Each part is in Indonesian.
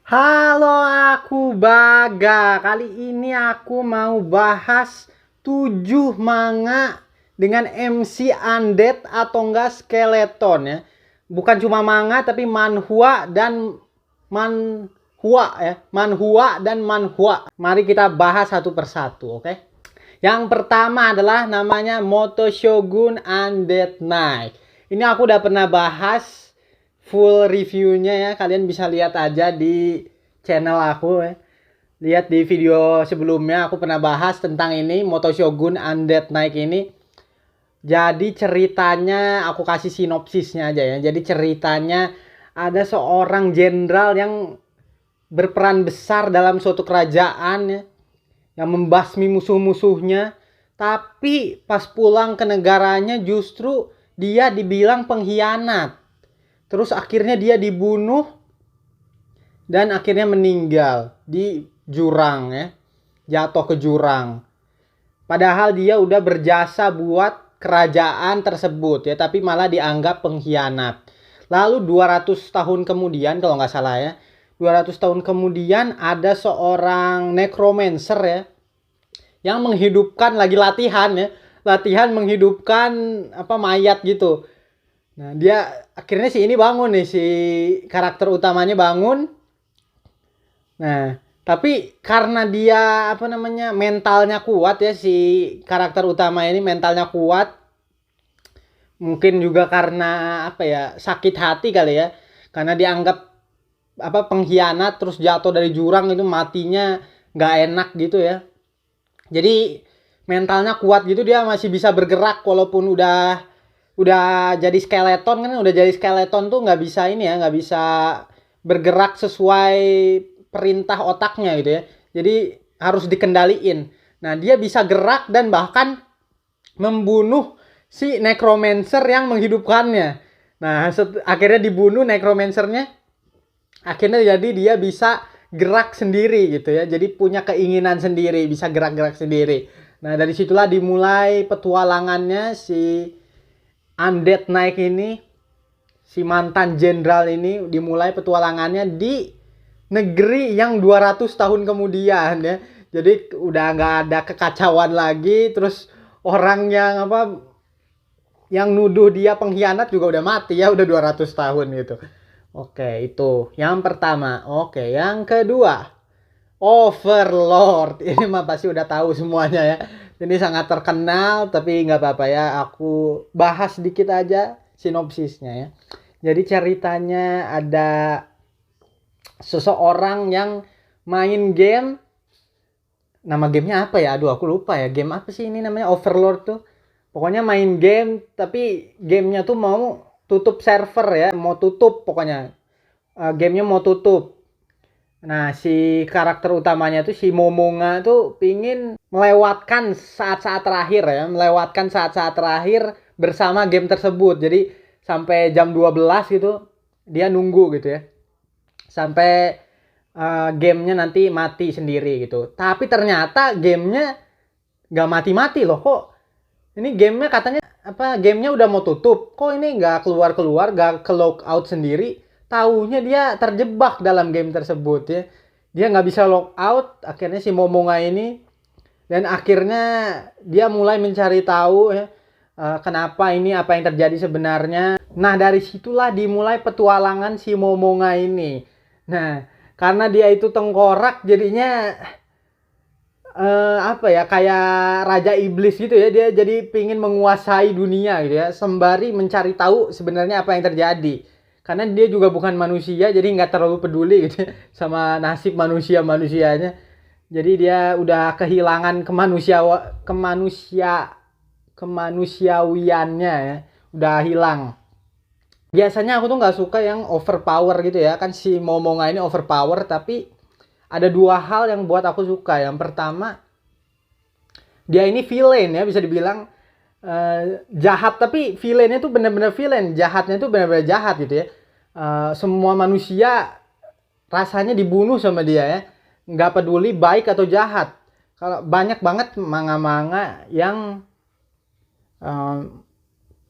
Halo, aku Baga. Kali ini aku mau bahas 7 manga dengan MC undead atau enggak skeleton ya. Bukan cuma manga tapi manhwa dan manhwa ya. Manhwa dan manhwa. Mari kita bahas satu persatu, oke? Yang pertama adalah namanya Moto Shogun Undead Knight. Ini aku udah pernah bahas full reviewnya ya, kalian bisa lihat aja di channel aku ya. Lihat di video sebelumnya aku pernah bahas tentang ini Moto Shogun Undead Knight ini. Jadi ceritanya aku kasih sinopsisnya aja ya. Jadi ceritanya ada seorang jenderal yang berperan besar dalam suatu kerajaan ya, yang membasmi musuh-musuhnya, tapi pas pulang ke negaranya justru dia dibilang pengkhianat. Terus akhirnya dia dibunuh dan akhirnya meninggal di jurang ya. Jatuh ke jurang. Padahal dia udah berjasa buat kerajaan tersebut ya, tapi malah dianggap pengkhianat. Lalu 200 tahun kemudian kalau nggak salah ya, 200 tahun kemudian ada seorang necromancer ya, yang menghidupkan lagi latihan ya. Latihan menghidupkan mayat gitu. Nah, dia akhirnya si ini bangun nih, si karakter utamanya bangun. Nah, tapi karena dia mentalnya kuat ya, si karakter utama ini mentalnya kuat. Mungkin juga karena sakit hati kali ya. Karena dianggap pengkhianat terus jatuh dari jurang itu matinya nggak enak gitu ya. Jadi mentalnya kuat gitu, dia masih bisa bergerak walaupun udah jadi skeleton kan. Udah jadi skeleton tuh nggak bisa nggak bisa bergerak sesuai perintah otaknya gitu ya. Jadi harus dikendaliin. Nah, dia bisa gerak dan bahkan membunuh si necromancer yang menghidupkannya. Nah, akhirnya dibunuh necromancernya. Akhirnya jadi dia bisa gerak sendiri gitu ya. Jadi punya keinginan sendiri, bisa gerak-gerak sendiri. Nah, dari situlah dimulai petualangannya si Undead Knight ini, si mantan jenderal ini, dimulai petualangannya di negeri yang 200 tahun kemudian ya. Jadi udah nggak ada kekacauan lagi, terus orang yang nuduh dia pengkhianat juga udah mati ya, udah 200 tahun gitu. Oke, itu yang pertama. Oke, yang kedua, Overlord. Ini mah pasti udah tahu semuanya ya. Ini sangat terkenal, tapi nggak apa-apa ya. Aku bahas sedikit aja sinopsisnya ya. Jadi ceritanya ada seseorang yang main game. Nama gamenya apa ya? Aduh, aku lupa ya. Game apa sih ini namanya? Overlord tuh. Pokoknya main game, tapi gamenya tuh mau tutup server ya. Mau tutup pokoknya. Gamenya mau tutup. Nah, si karakter utamanya tuh si Momonga tuh pingin melewatkan saat-saat terakhir ya. Melewatkan saat-saat terakhir bersama game tersebut. Jadi sampai jam 12 gitu dia nunggu gitu ya. Sampai gamenya nanti mati sendiri gitu. Tapi ternyata gamenya nggak mati-mati loh. Kok ini gamenya katanya gamenya udah mau tutup. Kok ini nggak keluar-keluar, nggak ke logout sendiri. Taunya dia terjebak dalam game tersebut ya. Dia nggak bisa logout. Akhirnya si Momonga ini, dan akhirnya dia mulai mencari tahu ya, kenapa ini, apa yang terjadi sebenarnya. Nah, dari situlah dimulai petualangan si Momonga ini. Nah, karena dia itu tengkorak jadinya kayak raja iblis gitu ya. Dia jadi pingin menguasai dunia gitu ya, sembari mencari tahu sebenarnya apa yang terjadi. Karena dia juga bukan manusia, jadi nggak terlalu peduli gitu ya, sama nasib manusianya. Jadi dia udah kehilangan kemanusiawiannya ya, udah hilang. Biasanya aku tuh nggak suka yang overpower gitu ya. Kan si Momonga ini overpower, tapi ada dua hal yang buat aku suka. Yang pertama, dia ini villain ya, bisa dibilang jahat, tapi villainnya tuh bener-bener villain. Jahatnya tuh bener-bener jahat gitu ya. Semua manusia rasanya dibunuh sama dia ya. Nggak peduli baik atau jahat. Kalau banyak banget manga-manga yang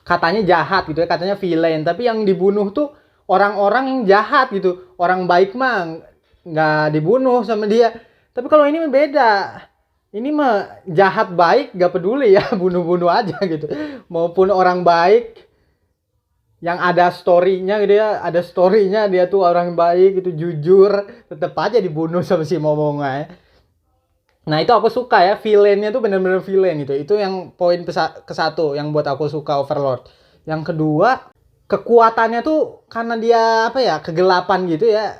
katanya jahat gitu ya, katanya villain, tapi yang dibunuh tuh orang-orang yang jahat gitu. Orang baik mah nggak dibunuh sama dia. Tapi kalau ini beda. Ini mah jahat baik gak peduli ya, bunuh-bunuh aja gitu. Maupun orang baik yang ada story-nya gitu ya, ada story-nya dia tuh orang baik itu jujur, tetap aja dibunuh sama si Momonga ya. Nah itu aku suka ya, villain-nya tuh bener-bener villain gitu. Itu yang poin ke satu yang buat aku suka Overlord. Yang kedua, kekuatannya tuh karena dia apa ya, kegelapan gitu ya.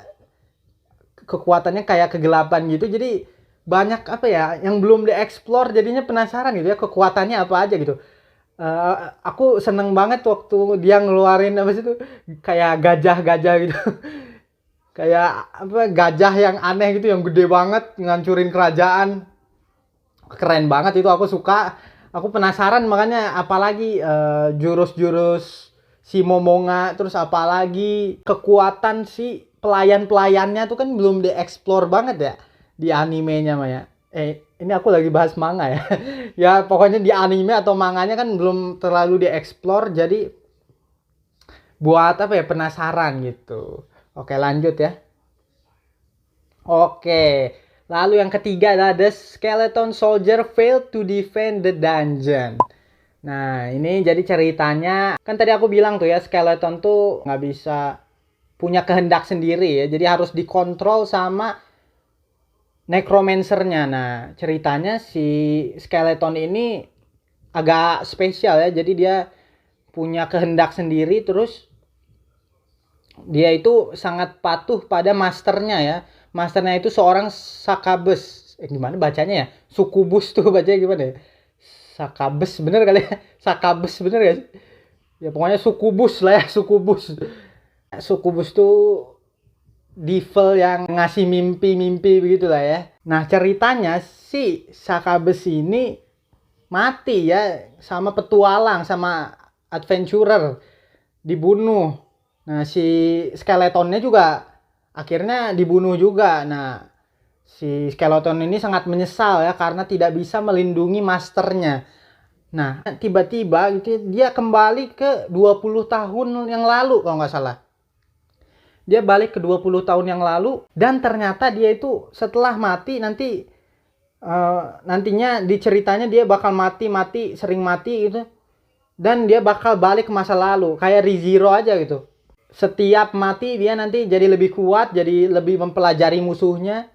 Kekuatannya kayak kegelapan gitu, jadi banyak apa ya yang belum dieksplor, jadinya penasaran gitu ya kekuatannya apa aja gitu. Aku seneng banget waktu dia ngeluarin apa sih itu kayak gajah-gajah gitu. Kayak apa gajah yang aneh gitu yang gede banget ngancurin kerajaan. Keren banget itu, aku suka. Aku penasaran makanya apalagi jurus-jurus si Momonga, terus apalagi kekuatan si pelayan-pelayannya tuh kan belum dieksplor banget ya di animenya mah ya. Ini aku lagi bahas manga ya. Ya pokoknya di anime atau manganya kan belum terlalu dieksplor, jadi buat apa ya, penasaran gitu. Oke lanjut ya. Oke, lalu yang ketiga adalah The Skeleton Soldier failed to defend the dungeon. Nah ini jadi ceritanya, kan tadi aku bilang tuh ya skeleton tuh nggak bisa punya kehendak sendiri ya, jadi harus dikontrol sama necromancernya. Nah ceritanya si skeleton ini agak spesial ya, jadi dia punya kehendak sendiri, terus dia itu sangat patuh pada masternya ya. Masternya itu seorang Sakabes. Gimana bacanya ya? Sukubus tuh bacanya gimana ya? Sakabes bener kali ya? Sakabes bener gak sih? Ya pokoknya Sukubus lah ya, Sukubus. Sukubus tuh devil yang ngasih mimpi-mimpi begitu lah ya. Nah ceritanya si Sakabes ini mati ya sama petualang, sama adventurer, dibunuh. Nah si skeletonnya juga akhirnya dibunuh juga. Nah si skeleton ini sangat menyesal ya karena tidak bisa melindungi masternya. Nah tiba-tiba gitu dia kembali ke 20 tahun yang lalu kalau nggak salah. Dia balik ke 20 tahun yang lalu, dan ternyata dia itu setelah mati nantinya di ceritanya dia bakal mati sering mati gitu, dan dia bakal balik ke masa lalu kayak ReZero aja gitu. Setiap mati dia nanti jadi lebih kuat, jadi lebih mempelajari musuhnya.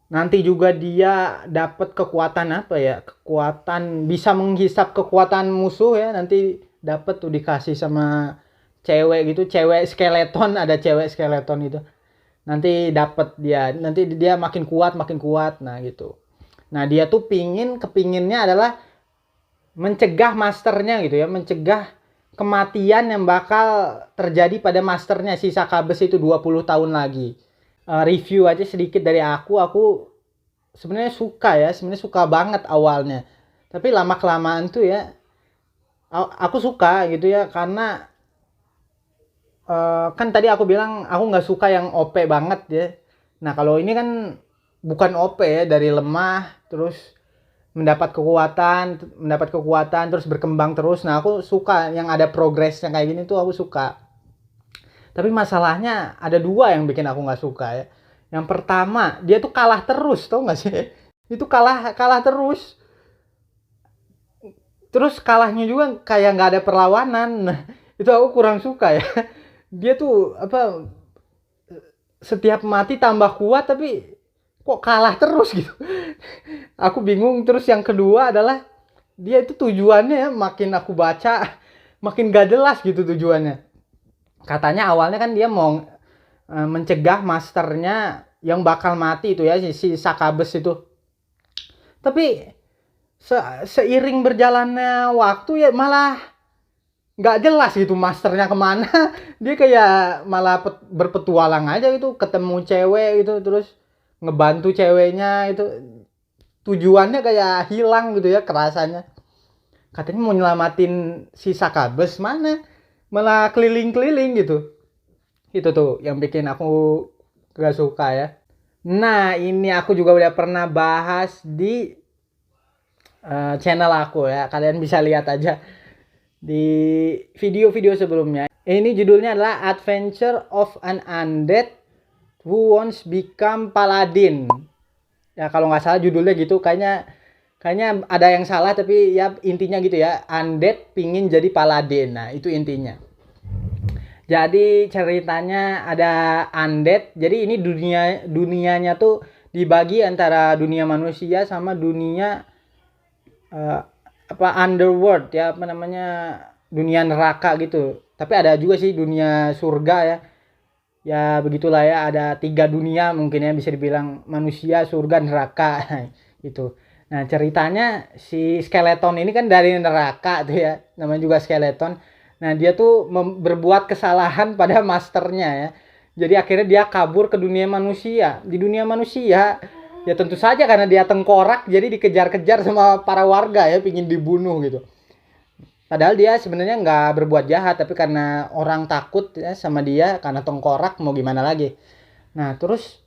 Nanti juga dia dapat kekuatan apa ya, kekuatan bisa menghisap kekuatan musuh ya, nanti dapat tuh dikasih sama cewek gitu, cewek skeleton, ada cewek skeleton itu. Nanti dapat dia, nanti dia makin kuat nah gitu. Nah dia tuh kepinginnya adalah mencegah masternya gitu ya, mencegah kematian yang bakal terjadi pada masternya si Sakabes itu 20 tahun lagi. Review aja sedikit dari aku sebenarnya suka banget awalnya, tapi lama kelamaan tuh ya aku suka gitu ya, karena kan tadi aku bilang aku nggak suka yang OP banget ya. Nah kalau ini kan bukan OP ya, dari lemah terus mendapat kekuatan terus berkembang terus. Nah aku suka yang ada progresnya kayak gini tuh, aku suka. Tapi masalahnya ada dua yang bikin aku nggak suka ya. Yang pertama, dia tuh kalah terus, tau nggak sih? Itu kalah terus. Terus kalahnya juga kayak nggak ada perlawanan. Nah, itu aku kurang suka ya. Dia tuh apa, setiap mati tambah kuat tapi kok kalah terus gitu. Aku bingung. Terus yang kedua adalah dia itu tujuannya ya, makin aku baca makin gak jelas gitu tujuannya. Katanya awalnya kan dia mau mencegah masternya yang bakal mati itu ya, si Sakabes itu. Tapi seiring berjalannya waktu ya malah nggak jelas gitu masternya kemana. Dia kayak malah berpetualang aja gitu, ketemu cewek gitu, terus ngebantu ceweknya itu. Tujuannya kayak hilang gitu ya kerasanya. Katanya mau nyelamatin si Sakabes, mana malah keliling-keliling gitu. Itu tuh yang bikin aku gak suka ya. Nah ini aku juga udah pernah bahas di channel aku ya, kalian bisa lihat aja di video-video sebelumnya. Ini judulnya adalah Adventure of an Undead who wants become paladin. Ya kalau nggak salah judulnya gitu, kayaknya ada yang salah tapi ya intinya gitu ya, undead pingin jadi paladin. Nah itu intinya. Jadi ceritanya ada undead. Jadi ini dunianya tuh dibagi antara dunia manusia sama dunia eh, underworld ya, apa namanya, dunia neraka gitu. Tapi ada juga sih dunia surga ya. Ya begitulah ya, ada 3 dunia mungkin ya, bisa dibilang manusia, surga, neraka gitu. Nah ceritanya si skeleton ini kan dari neraka tuh ya, namanya juga skeleton. Nah dia tuh berbuat kesalahan pada masternya ya. Jadi akhirnya dia kabur ke dunia manusia. Di dunia manusia ya tentu saja karena dia tengkorak, jadi dikejar-kejar sama para warga ya, pingin dibunuh gitu. Padahal dia sebenarnya nggak berbuat jahat, tapi karena orang takut ya sama dia karena tengkorak, mau gimana lagi. Nah terus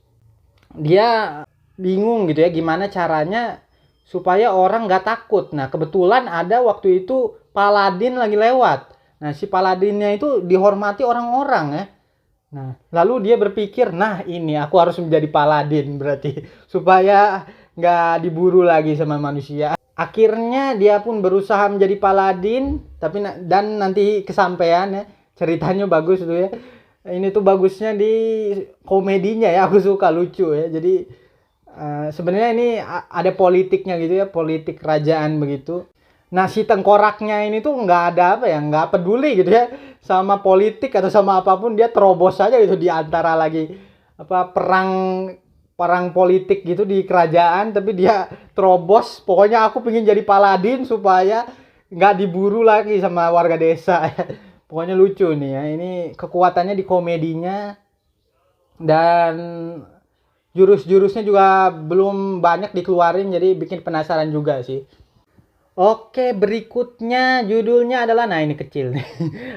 dia bingung gitu ya, gimana caranya supaya orang nggak takut. Nah kebetulan ada waktu itu paladin lagi lewat. Nah si paladinnya itu dihormati orang-orang ya. Nah lalu dia berpikir, nah ini aku harus menjadi paladin berarti supaya nggak diburu lagi sama manusia. Akhirnya dia pun berusaha menjadi paladin, tapi dan nanti kesampaian ya. Ceritanya bagus tuh ya. Ini tuh bagusnya di komedinya ya, aku suka, lucu ya. Jadi sebenarnya ini ada politiknya gitu ya, politik kerajaan begitu. Nah si tengkoraknya ini tuh nggak ada apa ya, nggak peduli gitu ya sama politik atau sama apapun, dia terobos aja gitu di antara lagi apa perang politik gitu di kerajaan, tapi dia terobos. Pokoknya aku pengen jadi paladin supaya nggak diburu lagi sama warga desa. Pokoknya lucu nih ya, ini kekuatannya di komedinya, dan jurus-jurusnya juga belum banyak dikeluarin, jadi bikin penasaran juga sih. Oke, berikutnya judulnya adalah, nah ini kecil nih,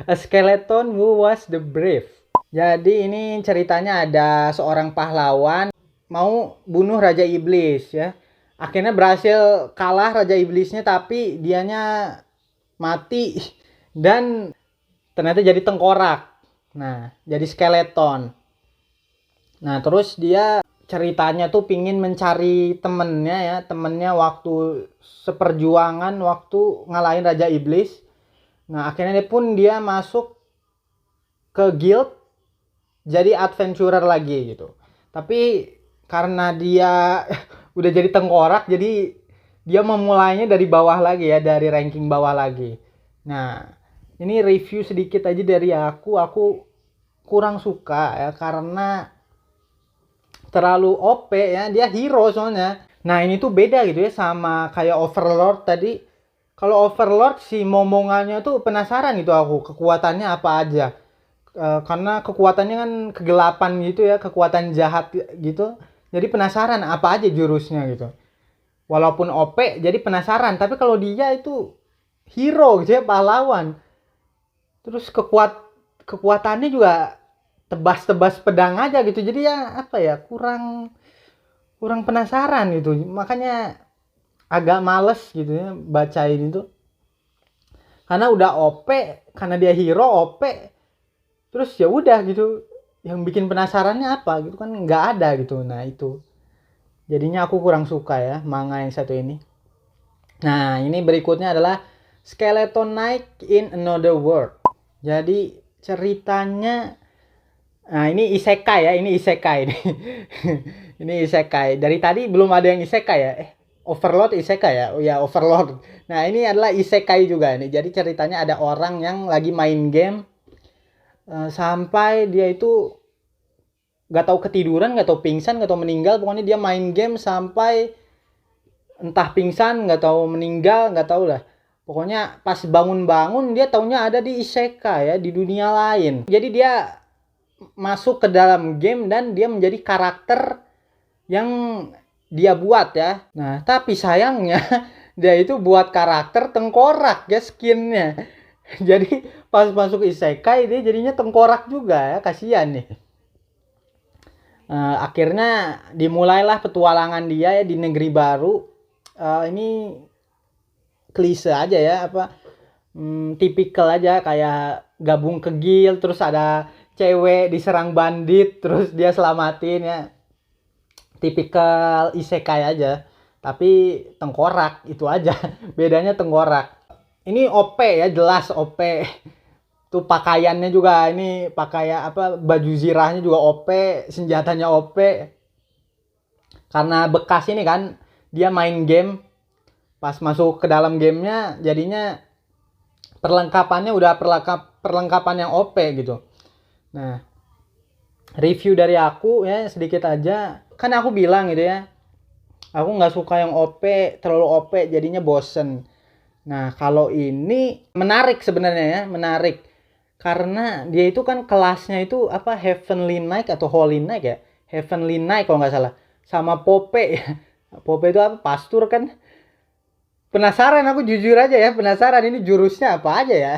A Skeleton Who Was the Brave. Jadi ini ceritanya ada seorang pahlawan mau bunuh Raja Iblis ya. Akhirnya berhasil kalah Raja Iblisnya, tapi dianya mati dan ternyata jadi tengkorak. Nah, jadi skeleton. Nah, terus dia ceritanya tuh pingin mencari temennya ya, temennya waktu seperjuangan waktu ngalahin Raja Iblis. Nah, akhirnya dia masuk ke guild jadi adventurer lagi gitu. Tapi karena dia udah jadi tengkorak, jadi dia memulainya dari bawah lagi ya, dari ranking bawah lagi. Nah, ini review sedikit aja dari aku kurang suka ya, karena terlalu OP ya, dia hero soalnya. Nah ini tuh beda gitu ya sama kayak Overlord tadi. Kalau Overlord si momongannya tuh penasaran gitu aku, kekuatannya apa aja. Karena kekuatannya kan kegelapan gitu ya, kekuatan jahat gitu. Jadi penasaran apa aja jurusnya gitu. Walaupun OP jadi penasaran, tapi kalau dia itu hero gitu ya, pahlawan. Terus kekuatannya juga tebas-tebas pedang aja gitu. Jadi ya apa ya, kurang penasaran gitu. Makanya agak males gitu ya bacain itu. Karena udah OP, karena dia hero OP. Terus ya udah gitu. Yang bikin penasarannya apa gitu kan, nggak ada gitu. Nah itu. Jadinya aku kurang suka ya manga yang satu ini. Nah ini berikutnya adalah Skeleton Knight in Another World. Jadi ceritanya, nah ini isekai ya, ini isekai nih. Ini isekai. Dari tadi belum ada yang isekai ya. Overlord isekai ya. Oh ya, Overlord. Nah, ini adalah isekai juga nih. Jadi ceritanya ada orang yang lagi main game sampai dia itu gak tahu ketiduran, gak tahu pingsan, gak tahu meninggal. Pokoknya dia main game sampai entah pingsan, gak tahu meninggal, gak tahu lah. Pokoknya pas bangun-bangun dia taunya ada di isekai ya, di dunia lain. Jadi dia masuk ke dalam game dan dia menjadi karakter yang dia buat ya. Nah, tapi sayangnya dia itu buat karakter tengkorak ya skinnya. Jadi pas masuk isekai dia jadinya tengkorak juga ya, kasihan nih. Akhirnya dimulailah petualangan dia ya di negeri baru. Ini klise aja ya, apa tipikal aja, kayak gabung ke guild, terus ada cewek diserang bandit terus dia selamatin ya. Tipikal isekai aja. Tapi tengkorak itu aja. Bedanya tengkorak. Ini OP ya, jelas OP. Tuh pakaiannya juga ini pakaian apa baju zirahnya juga OP, senjatanya OP. Karena bekas ini kan dia main game, pas masuk ke dalam gamenya jadinya perlengkapannya udah perlengkapan yang OP gitu. Nah, review dari aku ya sedikit aja. Kan aku bilang gitu ya, aku nggak suka yang OP, terlalu OP jadinya bosen. Nah, kalau ini menarik sebenarnya ya, menarik. Karena dia itu kan kelasnya itu apa, Heavenly Knight atau Holy Knight ya. Heavenly Knight kalau nggak salah. Sama Pope ya. Pope itu apa? Pastur kan. Penasaran aku jujur aja ya, penasaran ini jurusnya apa aja ya.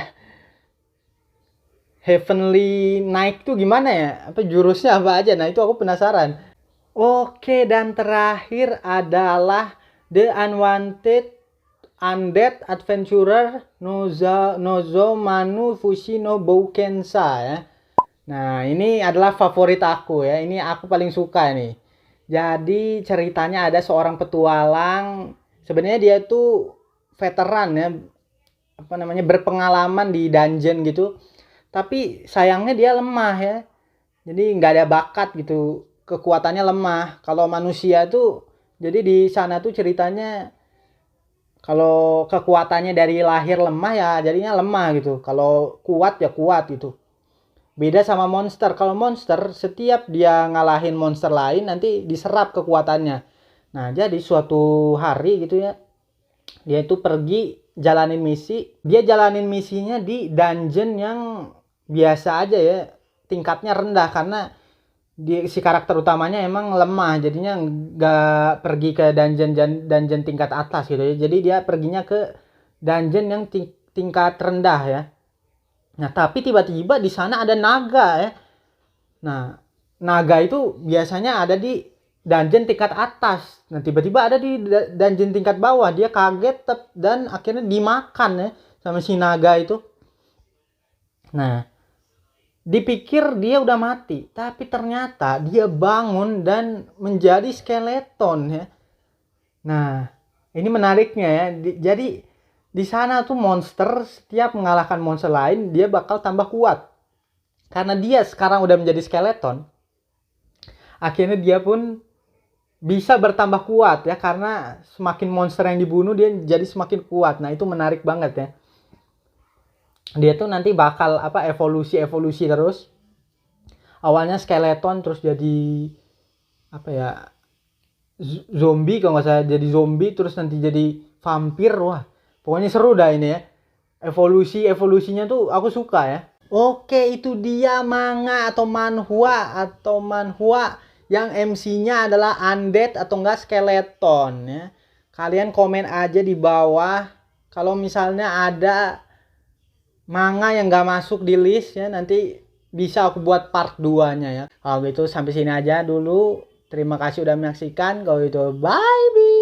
Heavenly Knight itu gimana ya? Apa jurusnya apa aja? Nah, itu aku penasaran. Oke, dan terakhir adalah The Unwanted Undead Adventurer Nozo Manu Fushi no Boukensa ya. Nah, ini adalah favorit aku ya. Ini aku paling suka nih. Jadi ceritanya ada seorang petualang. Sebenarnya dia tuh veteran ya. Apa namanya, berpengalaman di dungeon gitu. Tapi sayangnya dia lemah ya. Jadi nggak ada bakat gitu. Kekuatannya lemah. Kalau manusia tuh, jadi di sana tuh ceritanya kalau kekuatannya dari lahir lemah ya jadinya lemah gitu. Kalau kuat ya kuat gitu. Beda sama monster. Kalau monster setiap dia ngalahin monster lain nanti diserap kekuatannya. Nah, jadi suatu hari gitu ya, dia itu pergi jalanin misi. Dia jalanin misinya di dungeon yang biasa aja ya. Tingkatnya rendah karena si karakter utamanya emang lemah. Jadinya nggak pergi ke dungeon tingkat atas gitu ya. Jadi dia perginya ke dungeon yang tingkat rendah ya. Nah, tapi tiba-tiba di sana ada naga ya. Nah, naga itu biasanya ada di dungeon tingkat atas. Nah, tiba-tiba ada di dungeon tingkat bawah. Dia kaget dan akhirnya dimakan ya sama si naga itu. Nah, dipikir dia udah mati, tapi ternyata dia bangun dan menjadi skeleton ya. Nah, ini menariknya ya. Jadi di sana tuh monster setiap mengalahkan monster lain dia bakal tambah kuat. Karena dia sekarang udah menjadi skeleton. Akhirnya dia pun bisa bertambah kuat ya, karena semakin monster yang dibunuh dia jadi semakin kuat. Nah, itu menarik banget ya. Dia tuh nanti bakal apa, evolusi terus. Awalnya skeleton terus jadi apa ya, zombie kalau nggak salah, jadi zombie terus nanti jadi vampir. Wah, pokoknya seru dah ini ya. Evolusinya tuh aku suka ya. Oke, itu dia manga atau manhwa yang MC-nya adalah undead atau enggak skeleton ya. Kalian komen aja di bawah kalau misalnya ada manga yang nggak masuk di list ya, nanti bisa aku buat part 2-nya ya. Kalau gitu sampai sini aja dulu. Terima kasih udah menyaksikan. Kalau gitu bye bye.